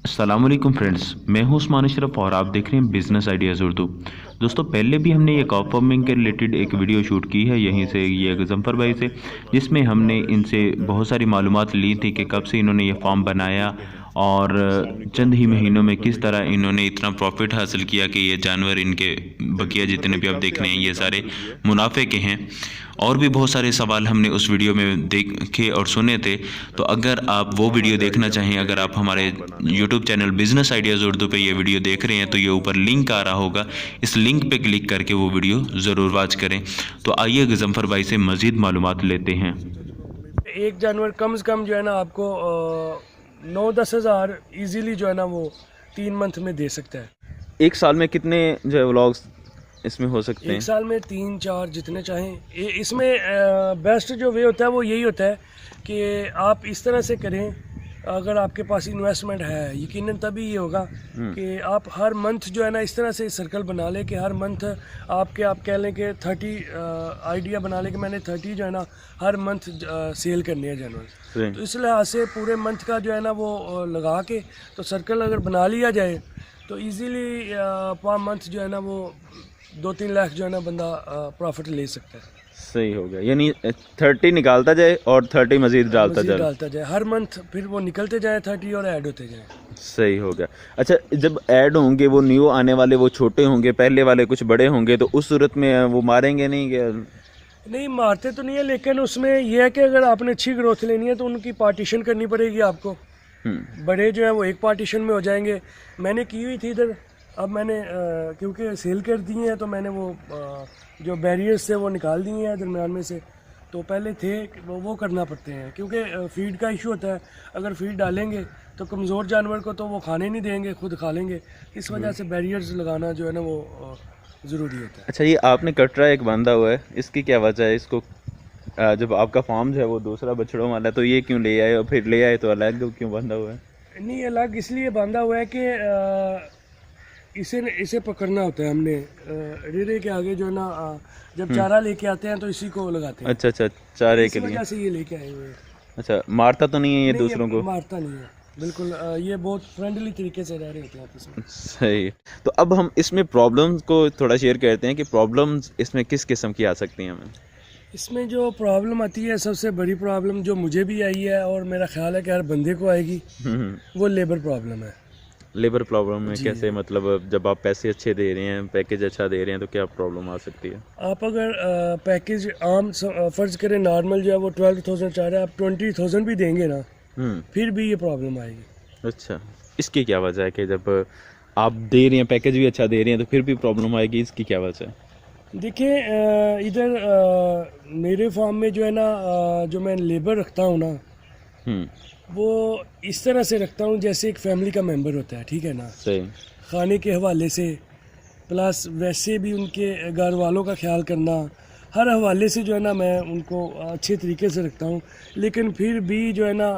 अस्सलामुअलैकुम फ्रेंड्स, मैं हूं उस्मान अशरफ और आप देख रहे हैं बिज़नेस आइडियाज़ उर्दू। दोस्तों, पहले भी हमने ये कॉ फार्मिंग के रिलेटेड एक वीडियो शूट की है यहीं से, ये गज़नफ़र भाई से, जिसमें हमने इनसे बहुत सारी मालूमात ली थी कि कब से इन्होंने ये फार्म बनाया और चंद ही महीनों में किस तरह इन्होंने इतना प्रॉफिट हासिल किया कि ये जानवर, इनके बकिया जितने भी आप देख रहे हैं, ये सारे मुनाफे के हैं। और भी बहुत सारे सवाल हमने उस वीडियो में देखे और सुने थे। तो अगर आप वो वीडियो देखना चाहें, अगर आप हमारे YouTube channel business ideas Urdu पे ये वीडियो देख रहे हैं, तो ये ऊपर लिंक आ रहा होगा, इस लिंक पे क्लिक करके वो वीडियो ज़रूर वॉच करें। तो आइए गज़नफ़र भाई से मज़ीद मालूमात लेते हैं। एक जानवर कम से कम जो है ना आपको 9-10 हज़ार ईजीली जो है ना वो 3 मंथ में दे सकता है। एक साल में कितने जो है व्लॉग्स इसमें हो सकते हैं? एक साल में 3-4 जितने चाहें। इसमें बेस्ट जो वे होता है वो यही होता है कि आप इस तरह से करें। अगर आपके पास इन्वेस्टमेंट है, यकीनन तभी ये होगा कि आप हर मंथ जो है ना इस तरह से सर्कल बना लें कि हर मंथ आप कह लें कि 30 आइडिया बना लें कि मैंने 30 जो है ना हर मंथ सेल करने हैं जानवर। तो इस लिहाज से पूरे मंथ का जो है ना वो लगा के तो सर्कल अगर बना लिया जाए तो इजीली पर मंथ जो है ना वो 2-3 लाख जो है ना बंदा प्रॉफिट ले सकता है। सही हो गया, यानी 30 निकालता जाए और 30 मजीद डालता जाए हर मंथ, फिर वो निकलते जाए 30 और ऐड होते जाए। सही हो गया। अच्छा, जब ऐड होंगे वो न्यू आने वाले वो छोटे होंगे, पहले वाले कुछ बड़े होंगे, तो उस सूरत में वो मारेंगे नहीं क्या? नहीं, मारते तो नहीं है, लेकिन उसमें यह है कि अगर आपने अच्छी ग्रोथ लेनी है तो उनकी पार्टीशन करनी पड़ेगी आपको। बड़े जो है वो एक पार्टीशन में हो जाएंगे। मैंने की हुई थी इधर, अब मैंने क्योंकि सेल कर दी हैं तो मैंने वो जो बैरियर्स थे वो निकाल दिए हैं दरमियान में से। तो पहले थे वो करना पड़ते हैं क्योंकि फीड का इशू होता है। अगर फीड डालेंगे तो कमज़ोर जानवर को तो वो खाने नहीं देंगे, खुद खा लेंगे। इस वजह से बैरियर्स लगाना जो है ना वो ज़रूरी होता है। अच्छा, ये आपने कटरा एक बांधा हुआ है, इसकी क्या वजह है? इसको जब आपका फार्म जो है वो दूसरा बछड़ों वाला है, तो ये क्यों ले आए और फिर ले आए तो अलग क्यों बांधा हुआ है? नहीं, अलग इसलिए बांधा हुआ है कि इसे पकड़ना होता है हमने रेरे के आगे जो है ना जब चारा लेके आते हैं तो इसी को लगाते हैं। अच्छा, चारे के लिए वजह से ये लेके आए हुए हैं। अच्छा, मारता तो नहीं है ये दूसरों को? मारता नहीं है, बिल्कुल। ये बहुत फ्रेंडली तरीके से रह रहे होते हैं आपस में। सही। तो अब हम इसमें प्रॉब्लम्स को थोड़ा शेयर करते हैं कि प्रॉब्लम्स इसमें किस किस्म की आ सकती हैं हमें? इसमें जो प्रॉब्लम आती है, सबसे बड़ी प्रॉब्लम जो मुझे भी आई है और मेरा ख्याल है कि हर बंदे को आएगी, वो लेबर प्रॉब्लम है। लेबर प्रॉब्लम में कैसे? मतलब जब आप पैसे अच्छे दे रहे हैं, पैकेज अच्छा दे रहे हैं, तो क्या प्रॉब्लम आ सकती है? आप अगर पैकेज आम फ़र्ज़ करें नॉर्मल जो है वो 12,000 चाह रहे हैं, आप 20,000 भी देंगे ना, फिर भी ये प्रॉब्लम आएगी। अच्छा, इसकी क्या वजह है कि जब आप दे रहे हैं, पैकेज भी अच्छा दे रहे हैं, तो फिर भी प्रॉब्लम आएगी? इसकी क्या वजह है? देखिए, इधर मेरे फार्म में जो है ना जो मैं लेबर रखता हूँ ना, वो इस तरह से रखता हूँ जैसे एक फैमिली का मेंबर होता है, ठीक है ना। सही। खाने के हवाले से, प्लस वैसे भी उनके घर वालों का ख्याल करना, हर हवाले से जो है ना मैं उनको अच्छे तरीके से रखता हूँ। लेकिन फिर भी जो है ना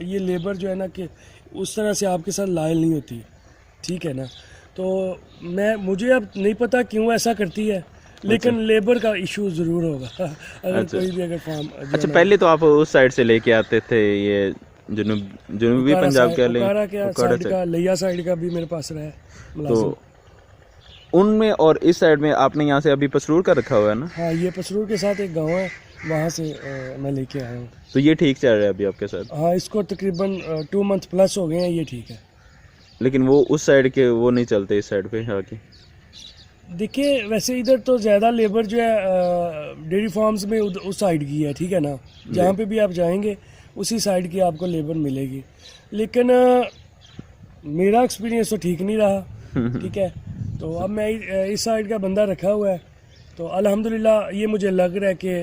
ये लेबर जो है ना कि उस तरह से आपके साथ लायल नहीं होती, ठीक है ना। तो मुझे अब नहीं पता क्यों ऐसा करती है, लेकिन लेबर का इशू ज़रूर होगा अगर कोई भी अगर फार्म। अच्छा, पहले तो आप उस साइड से लेके आते थे, ये जनूबी पंजाब के साइड का, लिया साइड का भी मेरे पास रहा है मुलाजिम। तो उनमें और इस साइड में आपने यहाँ से अभी पसरूर का रखा हुआ है ना? हाँ, ये पसरूर के साथ एक गांव है, वहाँ से मैं लेके आया हूँ। तो ये ठीक चल रहा है अभी आपके साथ? हाँ, इसको तकरीबन 2 मंथ प्लस हो गए हैं, ये ठीक है। लेकिन वो उस साइड के वो नहीं चलते इस साइड पे आके? देखिए, वैसे इधर तो ज़्यादा लेबर जो है डेयरी फार्म्स में उस साइड की है, ठीक है ना। जहाँ पे भी आप जाएंगे उसी साइड की आपको लेबर मिलेगी। लेकिन मेरा एक्सपीरियंस तो ठीक नहीं रहा, ठीक है। तो अब मैं इस साइड का बंदा रखा हुआ है, तो अल्हम्दुलिल्लाह ये मुझे लग रहा है कि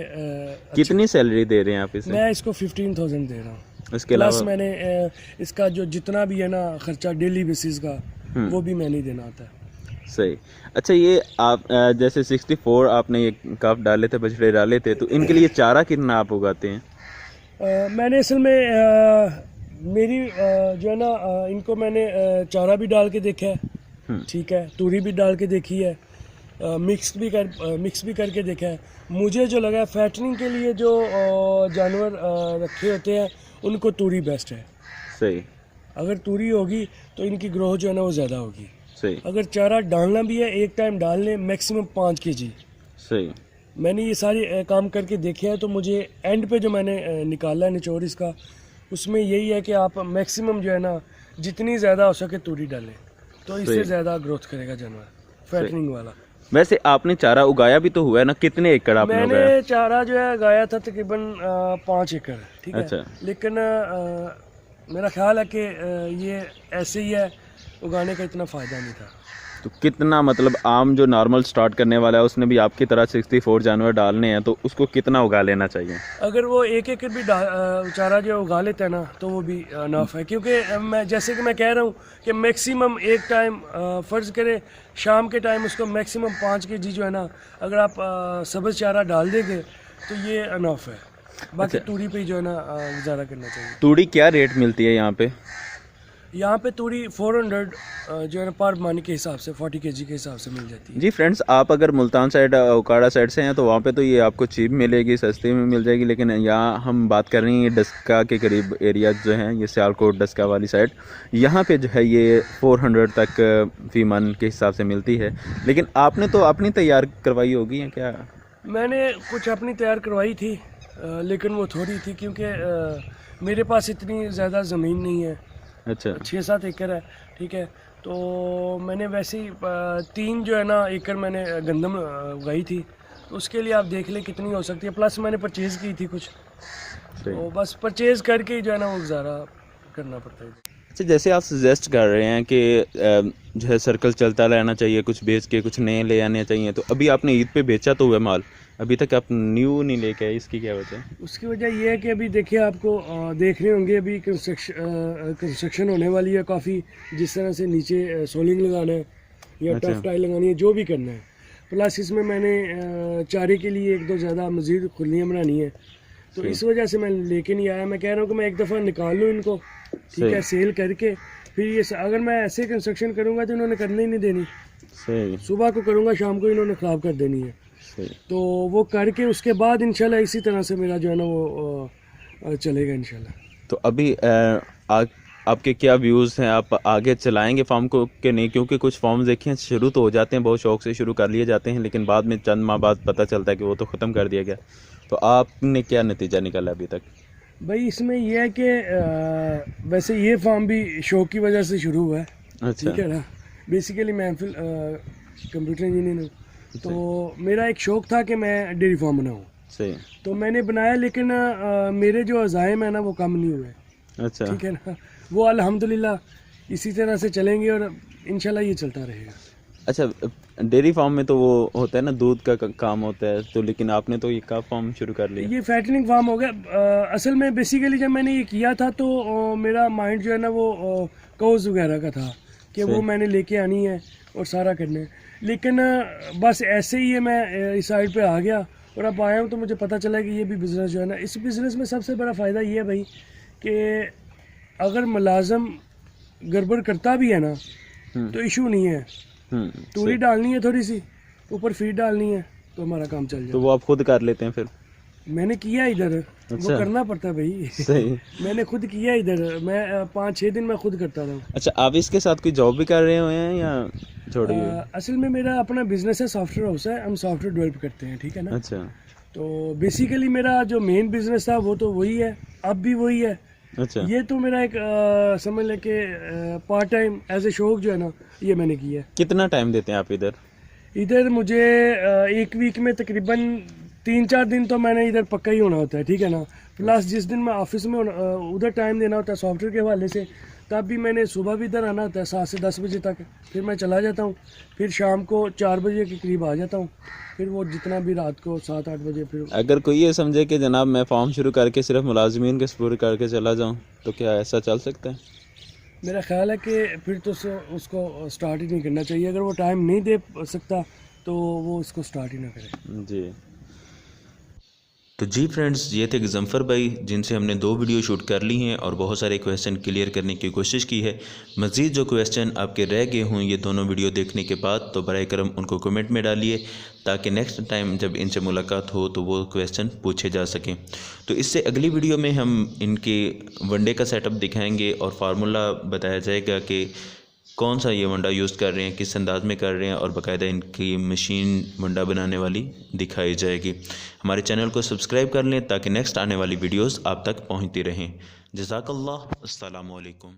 कितनी सैलरी दे रहे हैं आप इसे? मैं इसको 15,000 दे रहा हूँ। इसके अलावा मैंने इसका जो जितना भी है ना खर्चा डेली बेसिस का, वो भी मैंने ही देना होता है। सही। अच्छा, ये आप जैसे 64 आपने ये कफ डाले थे, बछड़े डाले थे, तो इनके लिए चारा कितना आप उगाते हैं? मैंने असल में मेरी जो है ना इनको मैंने चारा भी डाल के देखा है, ठीक है, तूरी भी डाल के देखी है, मिक्स भी करके देखा है। मुझे जो लगा फैटनिंग के लिए जो जानवर रखे होते हैं उनको तूरी बेस्ट है। सही। अगर तूरी होगी तो इनकी ग्रोथ जो है ना वो ज़्यादा होगी। सही अगर चारा डालना भी है एक टाइम डाल लें मैक्सिमम 5 kg। सही। मैंने ये सारे काम करके देखे हैं, तो मुझे एंड पे जो मैंने निकाला है निचोड़ इसका, उसमें यही है कि आप मैक्सिमम जो है ना जितनी ज़्यादा हो सके तूरी डालें, तो इससे सही। ज़्यादा ग्रोथ करेगा जानवर, फैटनिंग वाला। वैसे आपने चारा उगाया भी तो हुआ है ना, कितने एकड़ आपने उगाया? मैंने चारा जो है उगाया था तकरीबन 5 एकड़, ठीक है। अच्छा। लेकिन मेरा ख्याल है कि ये ऐसे ही है, उगाने का इतना फ़ायदा नहीं था। तो कितना मतलब आम जो नॉर्मल स्टार्ट करने वाला है उसने भी आपकी तरह 64 जानवर डालने हैं, तो उसको कितना उगा लेना चाहिए? अगर वो 1 एकड़ भी चारा जो उगा लेता है ना तो वो भी इनफ है, क्योंकि मैं जैसे कि मैं कह रहा हूँ कि मैक्सिमम एक टाइम फ़र्ज़ करें शाम के टाइम उसको मैक्सिमम 5 kg जो है ना अगर आप सब्ज़ चारा डाल देंगे तो ये इनफ है। बाकी तूड़ी पे जो है ना गुजारा करना चाहिए। तूड़ी क्या रेट मिलती है यहाँ पे? यहाँ पे तूड़ी 400 जो है ना पर मन के हिसाब से 40 kg के हिसाब से मिल जाती है। जी फ्रेंड्स, आप अगर मुल्तान साइड उकाड़ा साइड से हैं तो वहाँ पे तो ये आपको चीप मिलेगी, सस्ते में मिल जाएगी। लेकिन यहाँ हम बात कर रहे हैं ये डस्का के करीब एरिया जो हैं, ये सियालकोट डस्का वाली साइड, यहाँ पे जो है ये 400 तक फी मन के हिसाब से मिलती है। लेकिन आपने तो अपनी तैयार करवाई होगी या क्या? मैंने कुछ अपनी तैयार करवाई थी, लेकिन वो थोड़ी थी क्योंकि मेरे पास इतनी ज़्यादा ज़मीन नहीं है। अच्छा। 6-7 एकड़ है, ठीक है। तो मैंने वैसे ही 3 जो है ना एकड़ मैंने गंदम उगाई थी, तो उसके लिए आप देख लें कितनी हो सकती है। प्लस मैंने परचेज़ की थी कुछ, तो बस परचेज़ करके ही जो है ना वो गुजारा करना पड़ता है। अच्छा, जैसे आप सजेस्ट कर रहे हैं कि जो है सर्कल चलता रहना चाहिए, कुछ बेच के कुछ नए ले आने चाहिए, तो अभी आपने ईद पे बेचा तो हुआ माल, अभी तक आप न्यू नहीं लेके आए, इसकी क्या वजह है? उसकी वजह ये है कि अभी देखिए आपको देख रहे होंगे अभी कंस्ट्रक्शन होने वाली है काफ़ी, जिस तरह से नीचे सोलिंग लगाना है या अच्छा। टफ टाइल लगानी है, जो भी करना है। प्लस इसमें मैंने चारे के लिए 1-2 ज़्यादा मज़ीद खुलियाँ बनानी है, तो इस वजह से मैं लेके नहीं आया। मैं कह रहा हूँ कि मैं एक दफ़ा निकाल लूँ इनको, ठीक है, सेल करके फिर ये अगर मैं ऐसे कंस्ट्रक्शन करूँगा तो इन्होंने करने ही नहीं देनी। सही। सुबह को करूँगा शाम को इन्होंने ख़राब कर देनी है। सही। तो वो करके उसके बाद इंशाल्लाह इसी तरह से मेरा जो है ना वो चलेगा इंशाल्लाह। तो अभी आपके क्या व्यूज़ हैं? आप आगे चलाएंगे फार्म को कि नहीं? क्योंकि कुछ फार्म देखें शुरू तो हो जाते हैं, बहुत शौक से शुरू कर लिए जाते हैं, लेकिन बाद में चंद माह बाद पता चलता है कि वो तो ख़त्म कर दिया गया। तो आपने क्या नतीजा निकाला अभी तक? भाई इसमें यह है कि वैसे ये फार्म भी शौक की वजह से शुरू हुआ है, अच्छा। ठीक है ना। बेसिकली मैं कंप्यूटर इंजीनियर हूँ, तो मेरा एक शौक़ था कि मैं डेयरी फार्म बनाऊँ। सही। तो मैंने बनाया, लेकिन मेरे जो अज़ाइम है ना वो कम नहीं हुए, अच्छा। ठीक है ना। वो अल्हम्दुलिल्लाह इसी तरह से चलेंगे और इंशाल्लाह ये चलता रहेगा। अच्छा, डेयरी फार्म में तो वो होता है ना, दूध का काम होता है, तो लेकिन आपने तो ये का फार्म शुरू कर लिया? ये फैटनिंग फार्म हो गया। असल में बेसिकली जब मैंने ये किया था तो मेरा माइंड जो है ना वो काउज वगैरह का था कि वो मैंने लेके आनी है और सारा करना है। लेकिन बस ऐसे ही है, मैं इस साइड पे आ गया और अब आया हूँ तो मुझे पता चला कि ये भी बिज़नेस जो है ना, इस बिज़नेस में सबसे बड़ा फ़ायदा ये है भाई कि अगर मुलाजम गड़बड़ करता भी है ना तो इशू नहीं है। तूरी डालनी है थोड़ी सी, ऊपर फीड डालनी है, तो हमारा काम चल जाए। तो वो आप खुद कर लेते हैं फिर? मैंने किया इधर। अच्छा। वो करना पड़ता है भाई। सही। मैंने खुद किया इधर, मैं 5-6 दिन मैं खुद करता था। अच्छा, आप इसके साथ कोई जॉब भी कर रहे हुए हैं या छोड़ी हुई? असल में मेरा अपना बिजनेस है, सॉफ्टवेयर हाउस है, हम सॉफ्टवेयर डेवलप करते हैं, ठीक है ना। अच्छा। तो बेसिकली मेरा जो मेन बिजनेस था वो तो वही है, अब भी वही है। अच्छा। ये तो मेरा एक समझ ले कि पार्ट टाइम एज ए शौक जो है ना ये मैंने किया है। कितना टाइम देते हैं आप इधर? इधर मुझे एक वीक में तकरीबन 3-4 दिन तो मैंने इधर पक्का ही होना होता है, ठीक है ना। प्लस जिस दिन मैं ऑफिस में उधर टाइम देना होता है सॉफ्टवेयर के हवाले से, तब भी मैंने सुबह भी इधर आना होता है 7 से 10 बजे तक, फिर मैं चला जाता हूँ, फिर शाम को 4 बजे के करीब आ जाता हूँ, फिर वो जितना भी रात को 7-8 बजे फिर। अगर कोई ये समझे कि जनाब मैं फार्म शुरू करके सिर्फ मुलाजमीन के सपोर्ट करके चला जाऊँ, तो क्या ऐसा चल सकता है? मेरा ख्याल है कि फिर तो उसको स्टार्ट ही नहीं करना चाहिए। अगर वो टाइम नहीं दे सकता तो वो उसको स्टार्ट ही ना करे। जी। तो जी फ्रेंड्स, ये थे गज़नफ़र भाई जिनसे हमने 2 वीडियो शूट कर ली हैं और बहुत सारे क्वेश्चन क्लियर करने की कोशिश की है। मज़ीद जो क्वेश्चन आपके रह गए हों ये दोनों वीडियो देखने के बाद, तो बराए करम उनको कमेंट में डालिए ताकि नेक्स्ट टाइम जब इनसे मुलाकात हो तो वो क्वेश्चन पूछे जा सकें। तो इससे अगली वीडियो में हम इनके वनडे का सेटअप दिखाएँगे और फार्मूला बताया जाएगा कि कौन सा ये वंडा यूज़ कर रहे हैं, किस अंदाज में कर रहे हैं, और बाकायदा इनकी मशीन वंडा बनाने वाली दिखाई जाएगी। हमारे चैनल को सब्सक्राइब कर लें ताकि नेक्स्ट आने वाली वीडियोस आप तक पहुंचती रहें। जज़ाकल्लाह, अस्सलामु अलैकुम।